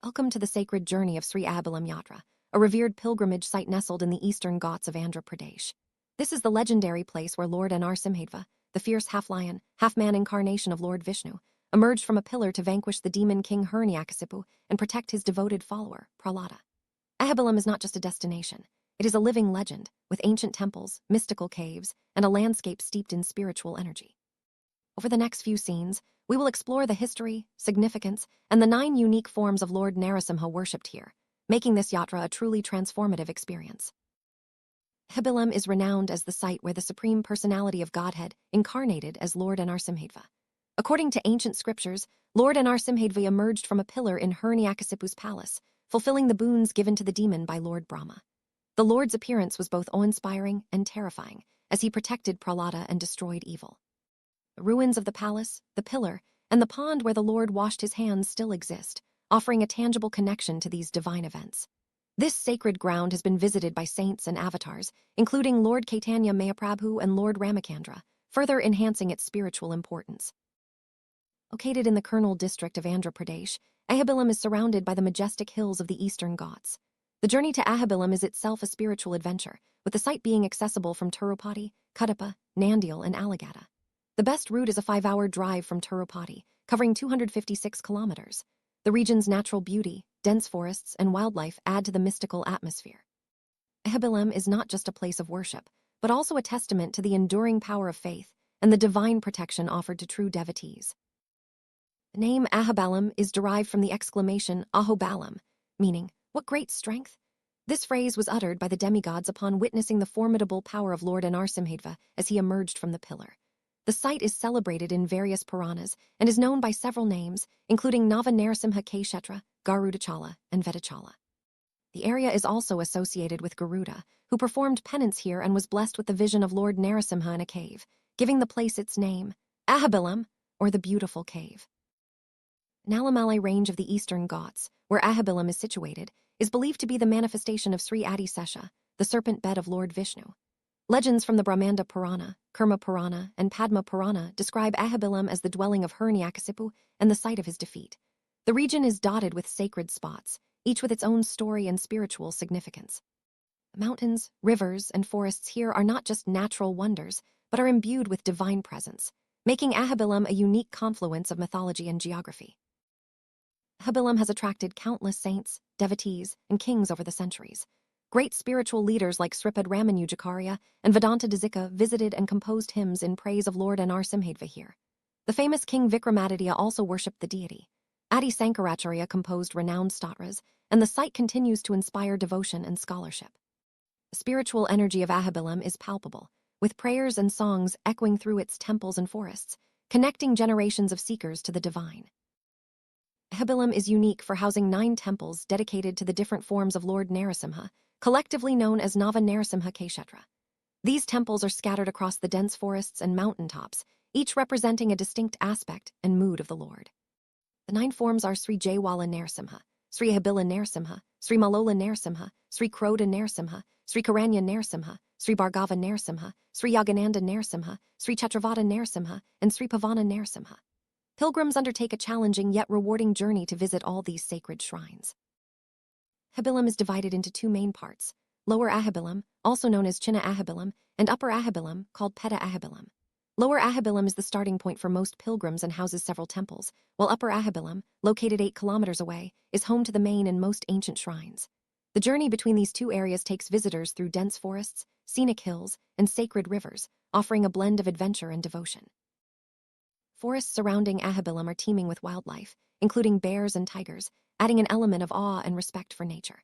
Welcome to the sacred journey of Sri Ahobilam Yatra, a revered pilgrimage site nestled in the eastern Ghats of Andhra Pradesh. This is the legendary place where Lord Nrsimhadeva, the fierce half-lion, half-man incarnation of Lord Vishnu, emerged from a pillar to vanquish the demon king Hiranyakasipu and protect his devoted follower, Prahlada. Ahobilam is not just a destination. It is a living legend, with ancient temples, mystical caves, and a landscape steeped in spiritual energy. Over the next few scenes, we will explore the history, significance, and the 9 unique forms of Lord Narasimha worshipped here, making this yatra a truly transformative experience. Ahobilam is renowned as the site where the Supreme Personality of Godhead incarnated as Lord Nrsimhadeva. According to ancient scriptures, Lord Nrsimhadeva emerged from a pillar in Hiranyakasipu's palace, fulfilling the boons given to the demon by Lord Brahma. The Lord's appearance was both awe-inspiring and terrifying, as he protected Prahlada and destroyed evil. The ruins of the palace, the pillar, and the pond where the Lord washed his hands still exist, offering a tangible connection to these divine events. This sacred ground has been visited by saints and avatars, including Lord Caitanya Mahaprabhu and Lord Ramacandra, further enhancing its spiritual importance. Located in the Kurnool district of Andhra Pradesh, Ahobilam is surrounded by the majestic hills of the eastern Ghats. The journey to Ahobilam is itself a spiritual adventure, with the site being accessible from Tirupati, Kadapa, Nandyal, and Alagada. The best route is a 5-hour drive from Tirupati, covering 256 kilometers. The region's natural beauty, dense forests, and wildlife add to the mystical atmosphere. Ahobilam is not just a place of worship, but also a testament to the enduring power of faith and the divine protection offered to true devotees. The name Ahobilam is derived from the exclamation Ahobilam, meaning, "What great strength?" This phrase was uttered by the demigods upon witnessing the formidable power of Lord Nrsimhadeva as he emerged from the pillar. The site is celebrated in various Puranas and is known by several names, including Nava Narasimha Kshetra, Garudachala, and Vedachala. The area is also associated with Garuda, who performed penance here and was blessed with the vision of Lord Narasimha in a cave, giving the place its name, Ahobilam, or the Beautiful Cave. Nalamalai range of the eastern Ghats, where Ahobilam is situated, is believed to be the manifestation of Sri Adi Sesha, the serpent bed of Lord Vishnu. Legends from the Brahmanda Purana, Kurma Purana, and Padma Purana describe Ahobilam as the dwelling of Hiranyakasipu and the site of his defeat. The region is dotted with sacred spots, each with its own story and spiritual significance. The mountains, rivers, and forests here are not just natural wonders, but are imbued with divine presence, making Ahobilam a unique confluence of mythology and geography. Ahobilam has attracted countless saints, devotees, and kings over the centuries. Great spiritual leaders like Sripad Ramanujakarya and Vedanta Desika visited and composed hymns in praise of Lord Nrsimhadeva here. The famous King Vikramaditya also worshipped the deity. Adi Sankaracharya composed renowned stotras, and the site continues to inspire devotion and scholarship. The spiritual energy of Ahobilam is palpable, with prayers and songs echoing through its temples and forests, connecting generations of seekers to the divine. Ahobilam is unique for housing 9 temples dedicated to the different forms of Lord Narasimha, collectively known as Nava Narasimha Kshetra. These temples are scattered across the dense forests and mountaintops, each representing a distinct aspect and mood of the Lord. The 9 forms are Sri Jaywala Narasimha, Sri Ahobilam Narasimha, Sri Malola Narasimha, Sri Kroda Narasimha, Sri Karanya Narasimha, Sri Bhargava Narasimha, Sri Yagananda Narasimha, Sri Chatravada Narasimha, and Sri Pavana Narasimha. Pilgrims undertake a challenging yet rewarding journey to visit all these sacred shrines. Ahobilam is divided into 2 main parts: Lower Ahobilam, also known as Chinna Ahobilam, and Upper Ahobilam, called Peta Ahobilam. Lower Ahobilam is the starting point for most pilgrims and houses several temples, while Upper Ahobilam, located 8 kilometers away, is home to the main and most ancient shrines. The journey between these 2 areas takes visitors through dense forests, scenic hills, and sacred rivers, offering a blend of adventure and devotion. Forests surrounding Ahobilam are teeming with wildlife, including bears and tigers, adding an element of awe and respect for nature.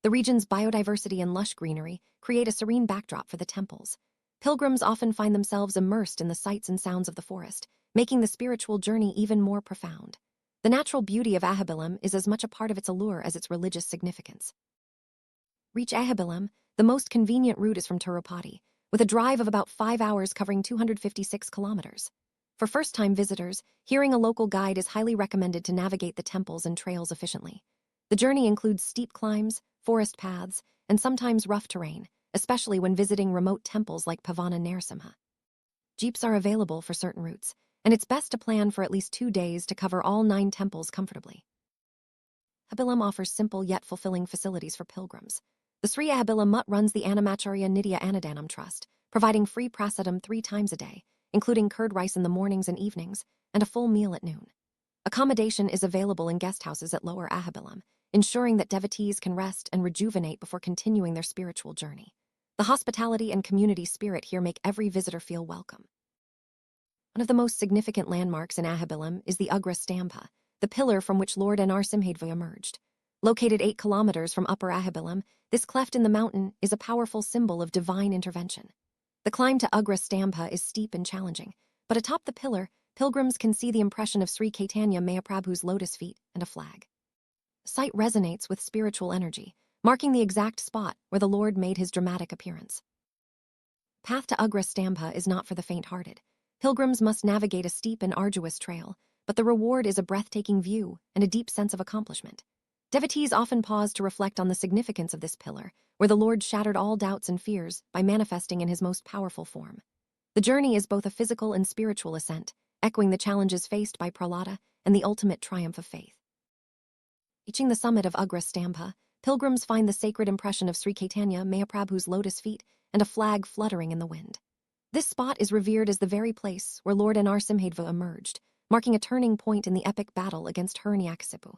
The region's biodiversity and lush greenery create a serene backdrop for the temples. Pilgrims often find themselves immersed in the sights and sounds of the forest, making the spiritual journey even more profound. The natural beauty of Ahobilam is as much a part of its allure as its religious significance. Reach Ahobilam, the most convenient route is from Tirupati, with a drive of about 5 hours covering 256 kilometers. For first-time visitors, hearing a local guide is highly recommended to navigate the temples and trails efficiently. The journey includes steep climbs, forest paths, and sometimes rough terrain, especially when visiting remote temples like Pavana Narasimha. Jeeps are available for certain routes, and it's best to plan for at least 2 days to cover all 9 temples comfortably. Ahobilam offers simple yet fulfilling facilities for pilgrims. The Sri Ahobilam Mutt runs the Annamacharya Nidya Annadanam Trust, providing free prasadam 3 times a day, including curd rice in the mornings and evenings, and a full meal at noon. Accommodation is available in guest houses at Lower Ahobilam, ensuring that devotees can rest and rejuvenate before continuing their spiritual journey. The hospitality and community spirit here make every visitor feel welcome. One of the most significant landmarks in Ahobilam is the Ugra Stampa, the pillar from which Lord Narasimhadeva emerged. Located 8 kilometers from Upper Ahobilam, this cleft in the mountain is a powerful symbol of divine intervention. The climb to Ugra Stampa is steep and challenging, but atop the pillar, pilgrims can see the impression of Sri Caitanya Mahaprabhu's lotus feet and a flag. The site resonates with spiritual energy, marking the exact spot where the Lord made his dramatic appearance. Path to Ugra Stampa is not for the faint-hearted. Pilgrims must navigate a steep and arduous trail, but the reward is a breathtaking view and a deep sense of accomplishment. Devotees often pause to reflect on the significance of this pillar, where the Lord shattered all doubts and fears by manifesting in his most powerful form. The journey is both a physical and spiritual ascent, echoing the challenges faced by Prahlada and the ultimate triumph of faith. Reaching the summit of Ugra Stampa, pilgrims find the sacred impression of Sri Caitanya Mahaprabhu's lotus feet and a flag fluttering in the wind. This spot is revered as the very place where Lord Narasimhadeva emerged, marking a turning point in the epic battle against Hiranyakasipu.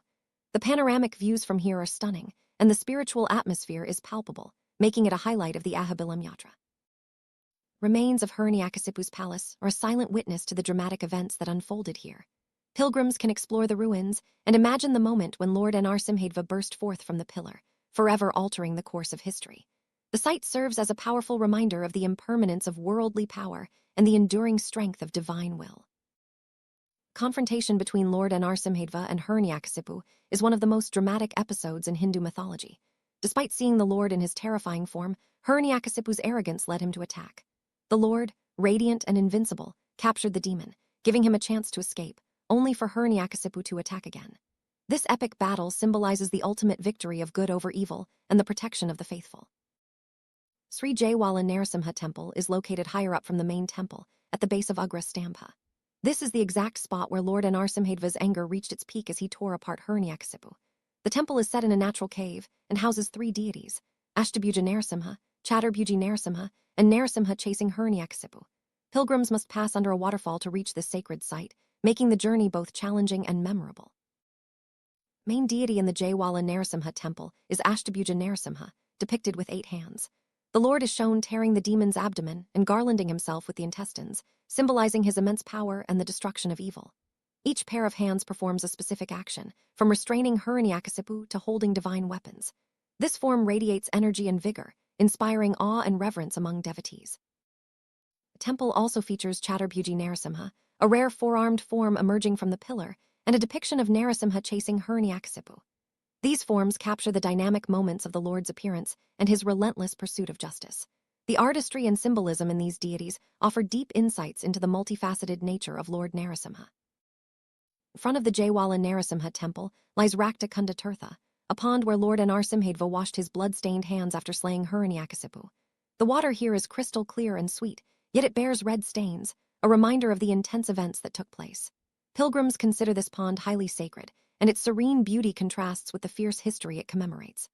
The panoramic views from here are stunning, and the spiritual atmosphere is palpable, making it a highlight of the Ahobilam Yatra. Remains of Hiranyakasipu's palace are a silent witness to the dramatic events that unfolded here. Pilgrims can explore the ruins and imagine the moment when Lord Narasimhadeva burst forth from the pillar, forever altering the course of history. The site serves as a powerful reminder of the impermanence of worldly power and the enduring strength of divine will. Confrontation between Lord Narasimhadeva and Hiranyakasipu is one of the most dramatic episodes in Hindu mythology. Despite seeing the Lord in his terrifying form, Hiranyakasipu's arrogance led him to attack. The Lord, radiant and invincible, captured the demon, giving him a chance to escape, only for Hiranyakasipu to attack again. This epic battle symbolizes the ultimate victory of good over evil and the protection of the faithful. Sri Jaiwala Narasimha Temple is located higher up from the main temple, at the base of Ugra Stampa. This is the exact spot where Lord Narasimhadva's anger reached its peak as he tore apart Hiranyakasipu. The temple is set in a natural cave and houses 3 deities, Ashtabhuja Narasimha, Chaturbhuji Narasimha, and Narasimha chasing Hiranyakasipu. Pilgrims must pass under a waterfall to reach this sacred site, making the journey both challenging and memorable. Main deity in the Jaiwala Narasimha temple is Ashtabhuja Narasimha, depicted with 8 hands. The Lord is shown tearing the demon's abdomen and garlanding himself with the intestines, symbolizing his immense power and the destruction of evil. Each pair of hands performs a specific action, from restraining Hiranyakasipu to holding divine weapons. This form radiates energy and vigor, inspiring awe and reverence among devotees. The temple also features Chaturbhuji Narasimha, a rare 4-armed form emerging from the pillar, and a depiction of Narasimha chasing Hiranyakasipu. These forms capture the dynamic moments of the Lord's appearance and his relentless pursuit of justice. The artistry and symbolism in these deities offer deep insights into the multifaceted nature of Lord Narasimha. In front of the Jaiwala Narasimha temple lies Rakta Kunda Tirtha, a pond where Lord Narasimhadeva washed his blood-stained hands after slaying Hiranyakasipu. The water here is crystal clear and sweet, yet it bears red stains, a reminder of the intense events that took place. Pilgrims consider this pond highly sacred, and its serene beauty contrasts with the fierce history it commemorates.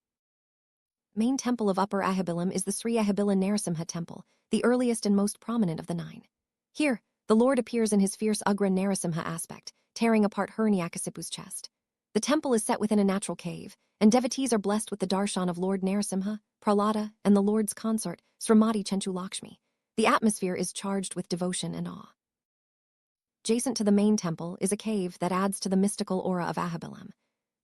Main temple of Upper Ahobilam is the Sri Ahobilam Narasimha Temple, the earliest and most prominent of the 9. Here, the Lord appears in his fierce Ugra Narasimha aspect, tearing apart Hiranyakasipu's chest. The temple is set within a natural cave, and devotees are blessed with the darshan of Lord Narasimha, Prahlada, and the Lord's consort, Srimati Chenchulakshmi. The atmosphere is charged with devotion and awe. Adjacent to the main temple is a cave that adds to the mystical aura of Ahobilam.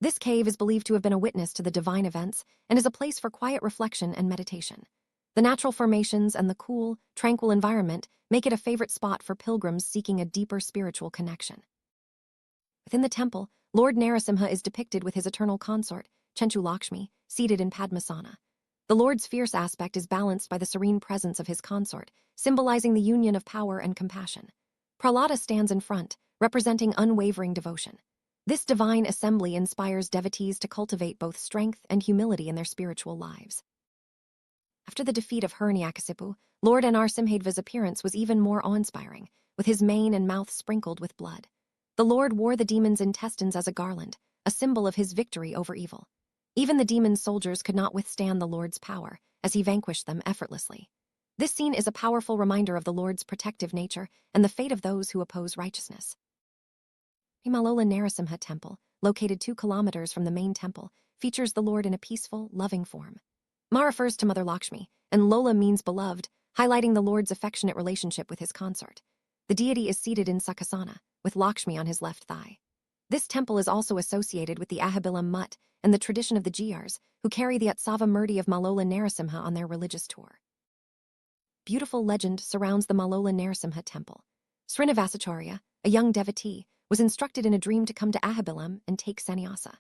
This cave is believed to have been a witness to the divine events and is a place for quiet reflection and meditation. The natural formations and the cool, tranquil environment make it a favorite spot for pilgrims seeking a deeper spiritual connection. Within the temple, Lord Narasimha is depicted with his eternal consort, Chenchulakshmi, seated in Padmasana. The Lord's fierce aspect is balanced by the serene presence of his consort, symbolizing the union of power and compassion. Prahlada stands in front, representing unwavering devotion. This divine assembly inspires devotees to cultivate both strength and humility in their spiritual lives. After the defeat of Hiranyakasipu, Lord Narasimhadva's appearance was even more awe-inspiring, with his mane and mouth sprinkled with blood. The Lord wore the demon's intestines as a garland, a symbol of his victory over evil. Even the demon soldiers could not withstand the Lord's power, as he vanquished them effortlessly. This scene is a powerful reminder of the Lord's protective nature and the fate of those who oppose righteousness. Malola Narasimha Temple, located 2 kilometers from the main temple, features the Lord in a peaceful, loving form. Ma refers to Mother Lakshmi, and Lola means beloved, highlighting the Lord's affectionate relationship with his consort. The deity is seated in Sukhasana, with Lakshmi on his left thigh. This temple is also associated with the Ahobilam Yatra and the tradition of the Jiyars, who carry the Utsava Murti of Malola Narasimha on their religious tour. Beautiful legend surrounds the Malola Narasimha temple. Srinivasacharya, a young devotee, was instructed in a dream to come to Ahobilam and take sannyasa.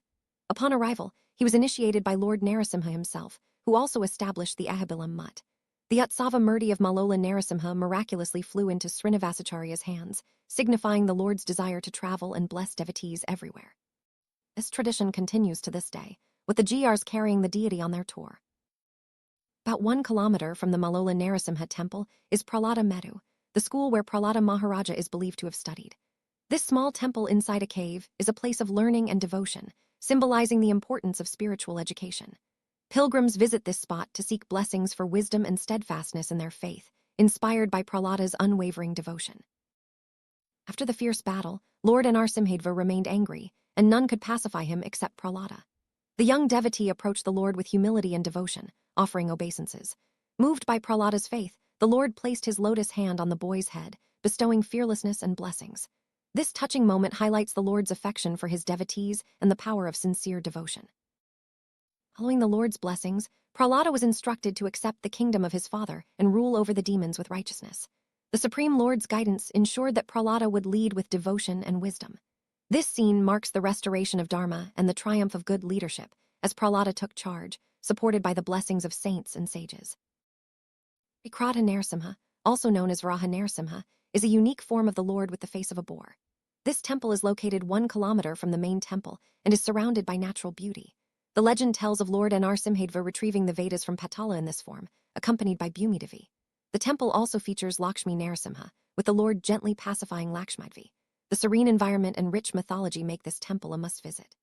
Upon arrival, he was initiated by Lord Narasimha himself, who also established the Ahobilam Yatra. The Utsava Murti of Malola Narasimha miraculously flew into Srinivasacharya's hands, signifying the Lord's desire to travel and bless devotees everywhere. This tradition continues to this day, with the Jiyars carrying the deity on their tour. About 1 kilometer from the Malola Narasimha temple is Prahlada Medu, the school where Prahlada Maharaja is believed to have studied. This small temple inside a cave is a place of learning and devotion, symbolizing the importance of spiritual education. Pilgrims visit this spot to seek blessings for wisdom and steadfastness in their faith, inspired by Prahlada's unwavering devotion. After the fierce battle, Lord Narasimhadeva remained angry, and none could pacify him except Prahlada. The young devotee approached the Lord with humility and devotion, offering obeisances. Moved by Prahlada's faith, the Lord placed his lotus hand on the boy's head, bestowing fearlessness and blessings. This touching moment highlights the Lord's affection for his devotees and the power of sincere devotion. Following the Lord's blessings, Prahlada was instructed to accept the kingdom of his father and rule over the demons with righteousness. The Supreme Lord's guidance ensured that Prahlada would lead with devotion and wisdom. This scene marks the restoration of Dharma and the triumph of good leadership, as Prahlada took charge, supported by the blessings of saints and sages. Krodha Narasimha, also known as Varaha Narasimha, is a unique form of the Lord with the face of a boar. This temple is located 1 kilometer from the main temple and is surrounded by natural beauty. The legend tells of Lord Narasimhadeva retrieving the Vedas from Patala in this form, accompanied by Bhumidevi. The temple also features Lakshmi Narasimha, with the Lord gently pacifying Lakshmadvi. The serene environment and rich mythology make this temple a must-visit.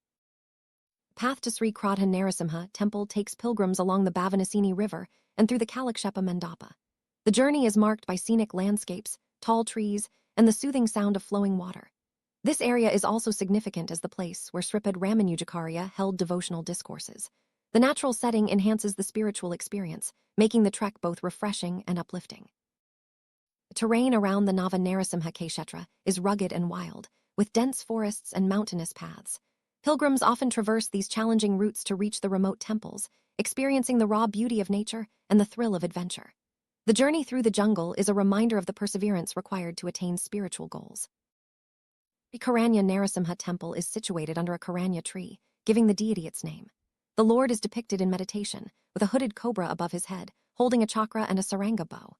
Path to Sri Krodha Narasimha temple takes pilgrims along the Bhavanasini River and through the Kalakshepa Mandapa. The journey is marked by scenic landscapes, tall trees, and the soothing sound of flowing water. This area is also significant as the place where Sripad Ramanujakarya held devotional discourses. The natural setting enhances the spiritual experience, making the trek both refreshing and uplifting. The terrain around the Nava Narasimha Kshetra is rugged and wild, with dense forests and mountainous paths. Pilgrims often traverse these challenging routes to reach the remote temples, experiencing the raw beauty of nature and the thrill of adventure. The journey through the jungle is a reminder of the perseverance required to attain spiritual goals. The Karanya Narasimha temple is situated under a Karanya tree, giving the deity its name. The Lord is depicted in meditation, with a hooded cobra above his head, holding a chakra and a saranga bow.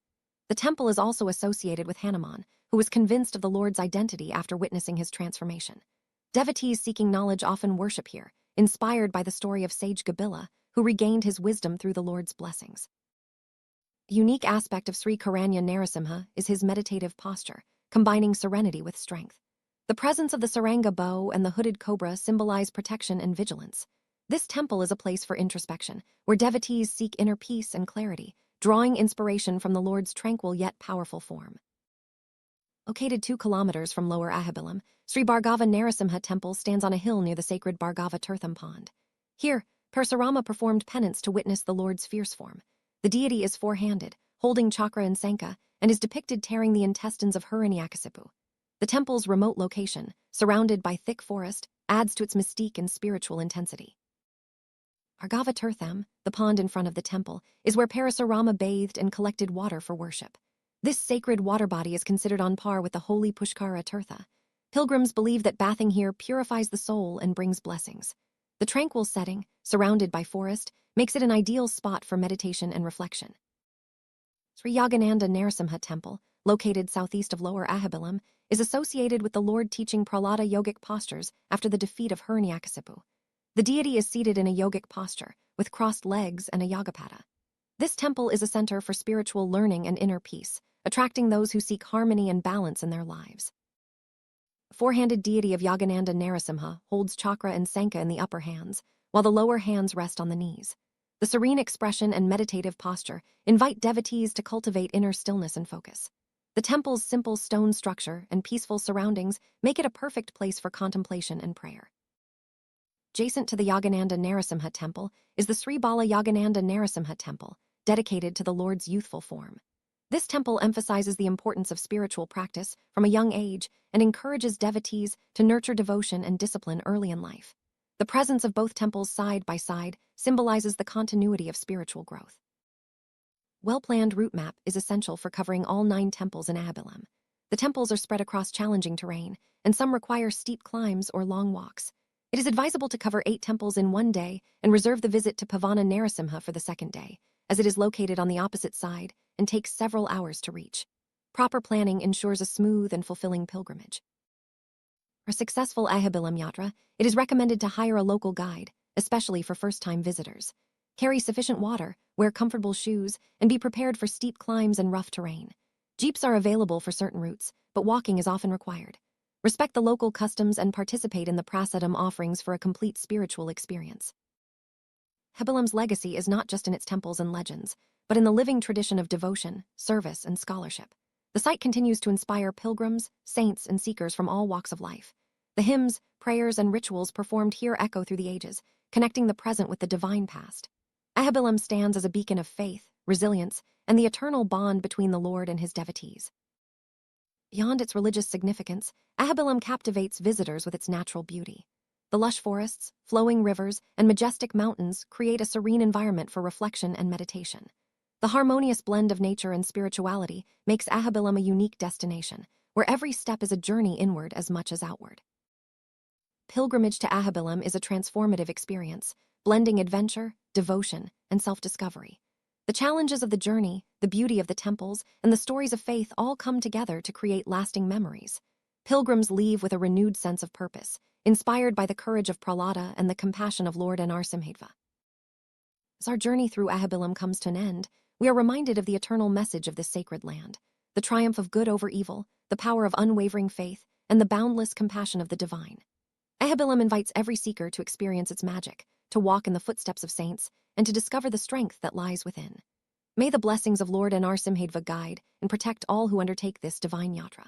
The temple is also associated with Hanuman, who was convinced of the Lord's identity after witnessing his transformation. Devotees seeking knowledge often worship here, inspired by the story of sage Gabila, who regained his wisdom through the Lord's blessings. A unique aspect of Sri Karanya Narasimha is his meditative posture, combining serenity with strength. The presence of the saranga bow and the hooded cobra symbolize protection and vigilance. This temple is a place for introspection, where devotees seek inner peace and clarity, drawing inspiration from the Lord's tranquil yet powerful form. Located 2 kilometers from Lower Ahobilam, Sri Bhargava Narasimha temple stands on a hill near the sacred Bhargava Tirtham pond. Here, Parasurama performed penance to witness the Lord's fierce form. The deity is four-handed, holding chakra and sankha, and is depicted tearing the intestines of Hiranyakasipu. The temple's remote location, surrounded by thick forest, adds to its mystique and spiritual intensity. Bhargava Tirtham, the pond in front of the temple, is where Parasurama bathed and collected water for worship. This sacred water body is considered on par with the holy Pushkara Tirtha. Pilgrims believe that bathing here purifies the soul and brings blessings. The tranquil setting, surrounded by forest, makes it an ideal spot for meditation and reflection. Sri Yagananda Narasimha temple, located southeast of Lower Ahobilam, is associated with the Lord teaching Prahlada yogic postures after the defeat of Hiranyakasipu. The deity is seated in a yogic posture, with crossed legs and a yagapada. This temple is a center for spiritual learning and inner peace, attracting those who seek harmony and balance in their lives. four-handed deity of Yagananda Narasimha holds chakra and sanka in the upper hands, while the lower hands rest on the knees. The serene expression and meditative posture invite devotees to cultivate inner stillness and focus. The temple's simple stone structure and peaceful surroundings make it a perfect place for contemplation and prayer. Adjacent to the Yagananda Narasimha temple is the Sri Bala Yagananda Narasimha temple, dedicated to the Lord's youthful form. This temple emphasizes the importance of spiritual practice from a young age and encourages devotees to nurture devotion and discipline early in life. The presence of both temples side by side symbolizes the continuity of spiritual growth. Well-planned route map is essential for covering all 9 temples in Ahobilam. The temples are spread across challenging terrain, and some require steep climbs or long walks. It is advisable to cover 8 temples in one day and reserve the visit to Pavana Narasimha for the second day, as it is located on the opposite side and takes several hours to reach. Proper planning ensures a smooth and fulfilling pilgrimage. For a successful Ahobilam Yatra, it is recommended to hire a local guide, especially for first-time visitors. Carry sufficient water, wear comfortable shoes, and be prepared for steep climbs and rough terrain. Jeeps are available for certain routes, but walking is often required. Respect the local customs and participate in the prasadam offerings for a complete spiritual experience. Ahobilam's legacy is not just in its temples and legends, but in the living tradition of devotion, service, and scholarship. The site continues to inspire pilgrims, saints, and seekers from all walks of life. The hymns, prayers, and rituals performed here echo through the ages, connecting the present with the divine past. Ahobilam stands as a beacon of faith, resilience, and the eternal bond between the Lord and his devotees. Beyond its religious significance, Ahobilam captivates visitors with its natural beauty. The lush forests, flowing rivers, and majestic mountains create a serene environment for reflection and meditation. The harmonious blend of nature and spirituality makes Ahobilam a unique destination, where every step is a journey inward as much as outward. Pilgrimage to Ahobilam is a transformative experience, blending adventure, devotion, and self-discovery. The challenges of the journey, the beauty of the temples, and the stories of faith all come together to create lasting memories. Pilgrims leave with a renewed sense of purpose, inspired by the courage of Prahlada and the compassion of Lord Narasimha. As our journey through Ahobilam comes to an end, we are reminded of the eternal message of this sacred land, the triumph of good over evil, the power of unwavering faith, and the boundless compassion of the divine. Ahobilam invites every seeker to experience its magic, to walk in the footsteps of saints, and to discover the strength that lies within. May the blessings of Lord Narasimha guide and protect all who undertake this divine yatra.